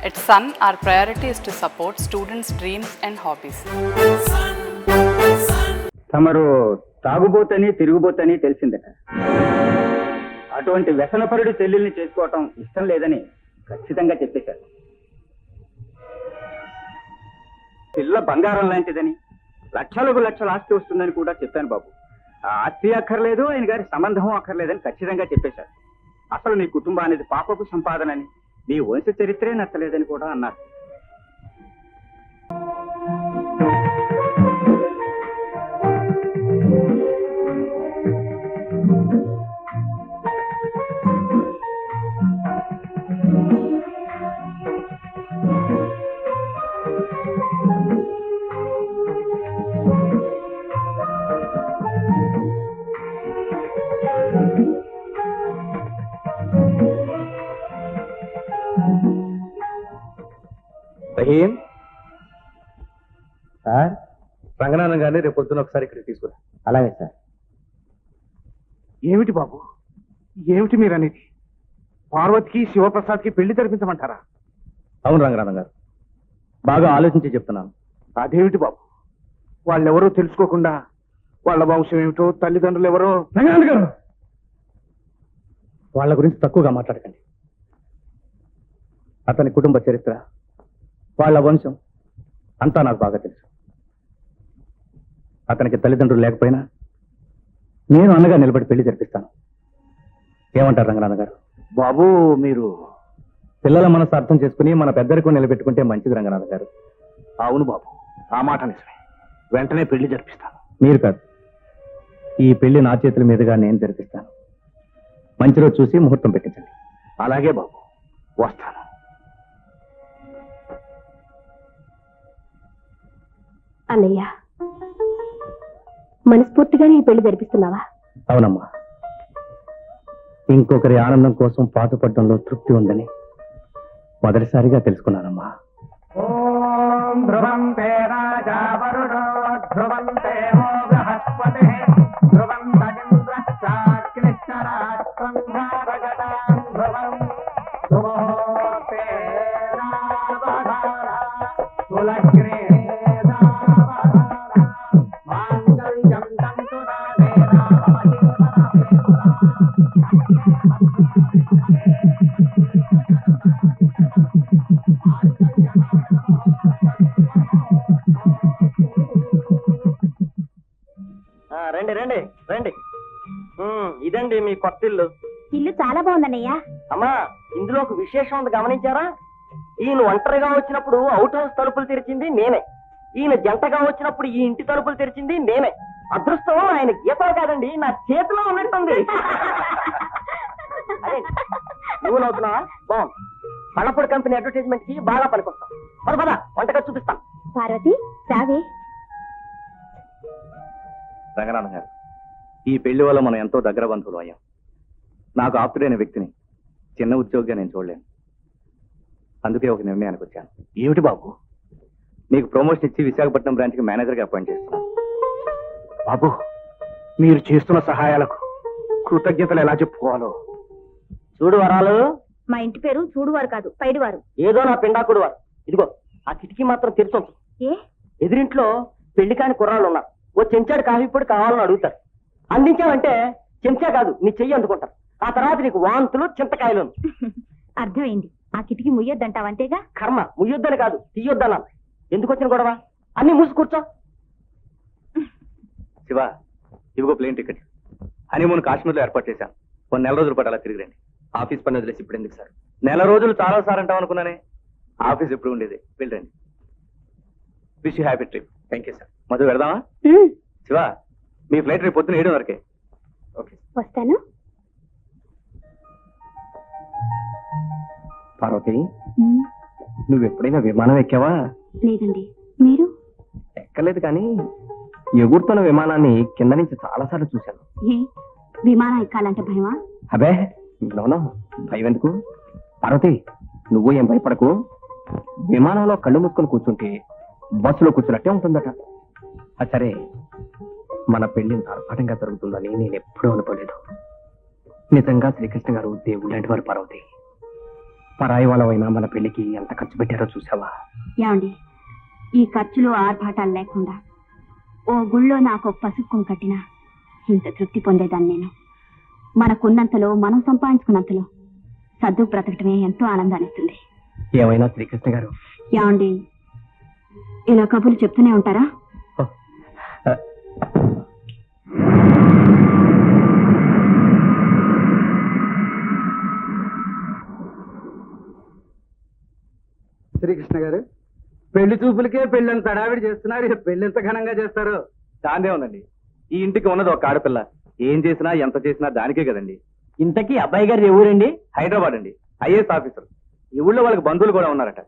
At Sun, our priority is to support students' dreams and hobbies. తమరు తాగుబోతని తిరుగుబోతని తెలిసిందట. అటువంటి వ్యసనపరుడు చెల్లెల్ని చేసుకోవటం ఇష్టం లేదని ఖచ్చితంగా చెప్పేశారు. పిల్ల బంగారం లాంటిదని, లక్షలకు లక్షల ఆస్తి వస్తుందని కూడా చెప్పాను బాబు. ఆ ఆస్తి అక్కర్లేదు, ఆయన గారి సంబంధం అక్కర్లేదని ఖచ్చితంగా చెప్పేశారు. అసలు నీ కుటుంబానికి పాపపు సంపాదనని, నీ వంశ చరిత్రే నచ్చలేదని కూడా అన్నారు. సార్, రంగనాథం గారిని రేపు పొద్దున ఒకసారి ఇక్కడికి తీసుకురా. అలాగే సార్. ఏమిటి బాబు, ఏమిటి మీరు అనేది? పార్వతికి శివప్రసాద్కి పెళ్లి జరిపించమంటారా? అవును రంగనాథం గారు, బాగా ఆలోచించి చెప్తున్నాను. అదేమిటి బాబు, వాళ్ళెవరో తెలుసుకోకుండా వాళ్ళ వంశం ఏమిటో, తల్లిదండ్రులు ఎవరో. రంగనాథం గారు, వాళ్ళ గురించి తక్కువగా మాట్లాడకండి. అతని కుటుంబ చరిత్ర, వాళ్ళ వంశం అంతా నాకు బాగా తెలుసు. అతనికి తల్లిదండ్రులు లేకపోయినా నేను అన్నగా నిలబడి పెళ్లి జరిపిస్తాను. ఏమంటారు రంగనాథ్ గారు? బాబు, మీరు పిల్లల మనసు అర్థం చేసుకుని మన పెద్దరికం నిలబెట్టుకుంటే మంచిది రంగనాథ్ గారు. అవును బాబు, ఆ మాట నిజమే. వెంటనే పెళ్లి జరిపిస్తాను. మీరు కాదు, ఈ పెళ్లి నా చేతుల మీదుగా నేను జరిపిస్తాను. మంచి రోజు చూసి ముహూర్తం పెట్టించండి. అలాగే బాబు, వస్తాను. అన్నయ్య, మనస్ఫూర్తిగానే ఈ పెళ్లి జరిపిస్తున్నావా? అవునమ్మా, ఇంకొకరి ఆనందం కోసం పాటుపడడంలో తృప్తి ఉందని మొదటిసారిగా తెలుసుకున్నానమ్మా. ఓం ధ్రువం తే రాజా వరుణో ధ్రువం దేవో బృహస్పతిః ధ్రువం తగింద్రః చాగ్నిశ్చరాత్రం భారగదాం ధ్రువం ధ్రువోతే రావధారా కులగ్నే రండి రండి రండి. ఇదండి మీ కొత్త ఇల్లు. ఇల్లు చాలా బాగుందన్నయ్య. అమ్మా, ఇందులో ఒక విశేషం ఉంది, గమనించారా? ఈయన ఒంటరిగా వచ్చినప్పుడు అవుట్ హౌస్ తలుపులు తెరిచింది నేనే. ఈయన జంటగా వచ్చినప్పుడు ఈ ఇంటి తలుపులు తెరిచింది నేనే. అదృష్టం ఆయన గీతలు కాదండి, నా చేతిలో ఉన్నట్టుంది. అదే నువ్వు నవ్వుతున్నావా? బాగుంది. పళ్ళపొడి కంపెనీ అడ్వర్టైజ్మెంట్ కి బాగా పనికొస్తాం. పద పద, వంటగా చూపిస్తాం. పార్వతి, రావే. రంగనాథ్ గారు, ఈ పెళ్లి వల్ల మనం ఎంతో దగ్గర బంధువులు అయ్యాం. నాకు ఆప్తుడైన వ్యక్తిని చిన్న ఉద్యోగిగా నేను చూడలేను. అందుకే ఒక నిర్ణయానికి వచ్చాను. ఏమిటి బాబు? మీకు ప్రమోషన్ ఇచ్చి విశాఖపట్నం బ్రాంచ్కి మేనేజర్గా అపాయింట్ చేస్తున్నాను. బాబు, మీరు చేస్తున్న సహాయాలకు కృతజ్ఞతలు ఎలా చెప్పుకోవాలో. చూడు వరాలు, మా ఇంటి పేరు చూడువారు కాదు, పైడివారు. ఏదో నా పిండాకుడు వారు. ఇదిగో ఆ కిటికీ మాత్రం తెరిచొచ్చు. ఏ? ఎదురింట్లో పెళ్లి కాని కుర్రాళ్ళు ఉన్నారు. ఓ చెంచాడు కాఫీ పొడి కావాలని అడుగుతారు. అందించావంటే చెంచా కాదు, నీ చెయ్యి అందుకుంటారు. ఆ తర్వాత నీకు వాంతులు, చింతకాయలు. అర్థమైంది. ఆ కిటికీ ముయ్యొద్దంటావంతేగా? కర్మ, ముయ్యొద్దని కాదు, తీయొద్దన్నా. ఎందుకు వచ్చిన గొడవ? అన్ని మూసి కూర్చో. శివ, ఇవిగో ప్లేన్ టికెట్. హనీమూన్ కాశ్మీర్లో ఏర్పాటు చేశాను. కొన్ని నెల రోజుల పాటు అలా తిరిగి రండి. ఆఫీస్ పని వదిలేసి ఇప్పుడు ఎందుకు సార్? నెల రోజులు చాలా సార్ అంటాం అనుకున్నానే. ఆఫీస్ ఎప్పుడు ఉండేది. వెళ్ళండి. Wish you happy trip. Thank you sir. Madhu, వెళదామా? శివ, మీ ఫ్లైట్ రేపు పొద్దున 7 వరకే. ఓకే, వస్తాను. పార్వతి, నువ్వు ఎప్పుడైనా విమానం ఎక్కావా? లేదండి. మీరు? ఎక్కలేదు, కానీ ఎగురుతున్న విమానాన్ని కింద నుంచి చాలా సార్లు చూశాను. ఏ, విమానం ఎక్కాలంటే భయమా? అబే, నోనో, భయం ఎందుకు? పార్వతి, నువ్వు ఏం భయపడకు. విమానంలో కళ్ళు మూసుకొని కూర్చుంటే బస్సులో కూర్చున్నట్టే ఉంటుందట. సరే, మన పెళ్లి ఆర్భాటంగా జరుగుతుందని నేను ఎప్పుడూ అనుకోలేదు. నిజంగా శ్రీకృష్ణ గారు దేవుడు లాంటి వారు పార్వతి. పరాయి వాళ్ళమైనా మన పెళ్లికి ఎంత ఖర్చు పెట్టారో చూసావా? ఏమండి, ఈ ఖర్చులు ఆర్భాటాలు లేకుండా ఓ గుళ్ళో నాకు పసుపు కట్టినా ఇంత తృప్తి పొందేదాన్ని నేను. మనకున్నంతలో, మనం సంపాదించుకున్నంతలో సర్దు బ్రతకటమే ఎంతో ఆనందాన్ని ఇస్తుంది. ఏమైనా శ్రీకృష్ణ గారు, ఏమండి, ఇలా కబుర్లు చెప్తూనే ఉంటారా? శ్రీకృష్ణ గారు, పెళ్లి చూపులకే పెళ్ళంత హడావిడి చేస్తున్నారు, పెళ్ళెంత ఘనంగా చేస్తారు? దాందే ఉందండి. ఈ ఇంటికి ఉన్నది ఒక ఆడపిల్ల. ఏం చేసినా ఎంత చేసినా దానికే కదండి. ఇంతకీ అబ్బాయి గారు ఎవరండి? హైదరాబాద్ అండి, ఐఏఎస్ ఆఫీసర్. ఈ ఊళ్ళో వాళ్ళకి బంధువులు కూడా ఉన్నారట.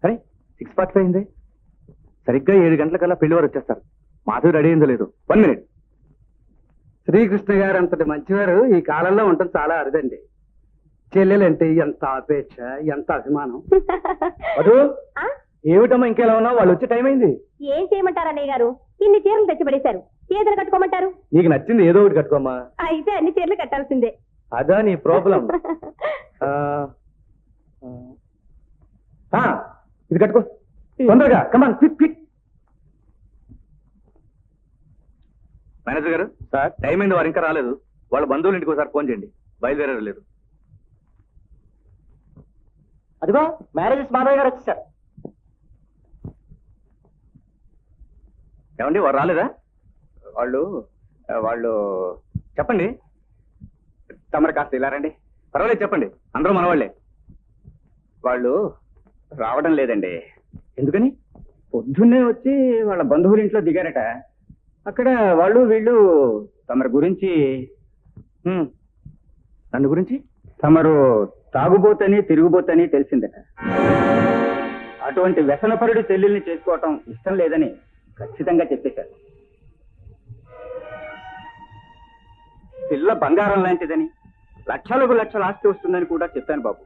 సరే 6:45 అయింది. సరిగ్గా 7 గంటలకల్లా పెళ్లి వారు వచ్చేస్తారు. మాధవి రెడీ అయిందో లేదు. 1 minute. శ్రీకృష్ణ గారు అంతటి మంచివారు ఈ కాలంలో ఉండటం చాలా అరుదండి. చెల్లెలంటే ఎంత అపేక్ష, ఎంత అభిమానం. అదు ఏమిటమ్మా ఇంకెలా ఉన్నావు? వాళ్ళు వచ్చే టైం అయింది. ఏం చేయమంటారు అన్నయ్య గారు? ఇన్ని చీరలు తెచ్చిపడేశారు, ఏదైనా కట్టుకోమంటారు? నీకు నచ్చింది ఏదో ఒకటి కట్టుకోమ్మా. అయితే అన్ని చీరలు కట్టాల్సిందే. అదా నీ ప్రాబ్లం. ఇది కట్టుకో తొందరగా. కమాన్, క్విక్ క్విక్. మేనేజర్ గారు, సార్ టైం అయింది, వారు ఇంకా రాలేదు. వాళ్ళ బంధువుల ఇంటికి ఒకసారి ఫోన్ చేయండి. బయలుదేరలేదు. అదిగో మ్యారేజెస్ మాధవ్ గారు వచ్చేసారు. ఏమండి, వారు రాలేదా? వాళ్ళు చెప్పండి. తమరు కాస్త ఇలా రండి. పర్వాలేదు, చెప్పండి. అందరూ మనవాళ్లే. వాళ్ళు రావడం లేదండి. ఎందుకని? పొద్దున్నే వచ్చి వాళ్ళ బంధువుల ఇంట్లో దిగారట. అక్కడ వాళ్ళు వీళ్ళు తమరి గురించి, నన్ను గురించి? తమరు తాగుబోతని తిరుగుబోతని తెలిసిందట. అటువంటి వ్యసనపరుడు చెల్లెల్ని చేసుకోవటం ఇష్టం లేదని ఖచ్చితంగా చెప్పేశారు. పిల్ల బంగారం లాంటిదని, లక్షలకు లక్షల ఆస్తి వస్తుందని కూడా చెప్పాను బాబు.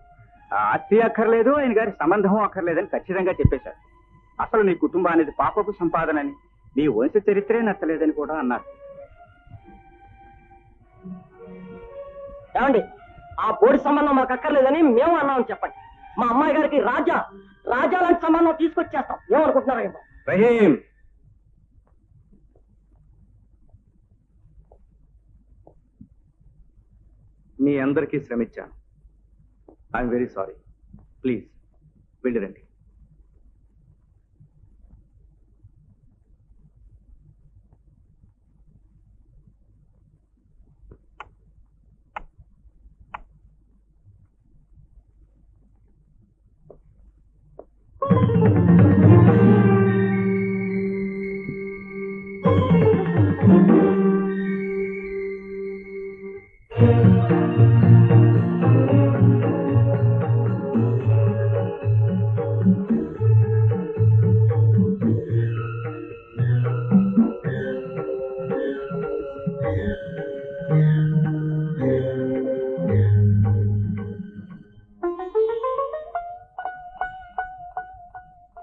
ఆ ఆస్తి అక్కర్లేదు, ఆయన గారి సంబంధం అక్కర్లేదని ఖచ్చితంగా చెప్పేశారు. అసలు నీ కుటుంబం అనేది పాపపు సంపాదనని, నీ వంశ చరిత్రే నచ్చలేదని కూడా అన్నారు. ఏమండి, ఆ పోడి సంబంధం మాకు అక్కర్లేదని మేము అన్నామని చెప్పండి. మా అమ్మాయి గారికి రాజా లాంటి సంబంధం తీసుకొచ్చేస్తాం. ఏమనుకుంటున్నారా? ఏమో. రహీం, మీ అందరికీ శ్రమించాను. I'm very sorry. ప్లీజ్ వెళ్ళిరండి.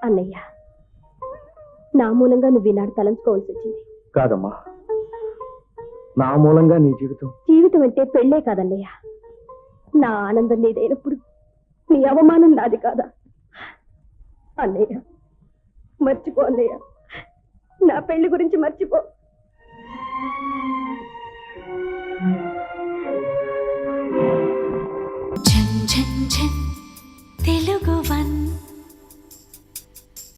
అన్నయ్య, నా మూలంగా నువ్వు ఈనాడు తలంచుకోవాల్సి వచ్చింది. కాదమ్మా, నా మూలంగా నీ జీవితం. జీవితం అంటే పెళ్ళే కాదన్నయ్య. నా ఆనందం నీదైనప్పుడు నీ అవమానం నాది కాదా? అన్నయ్య మర్చిపో, అన్నయ్య నా పెళ్లి గురించి మర్చిపో.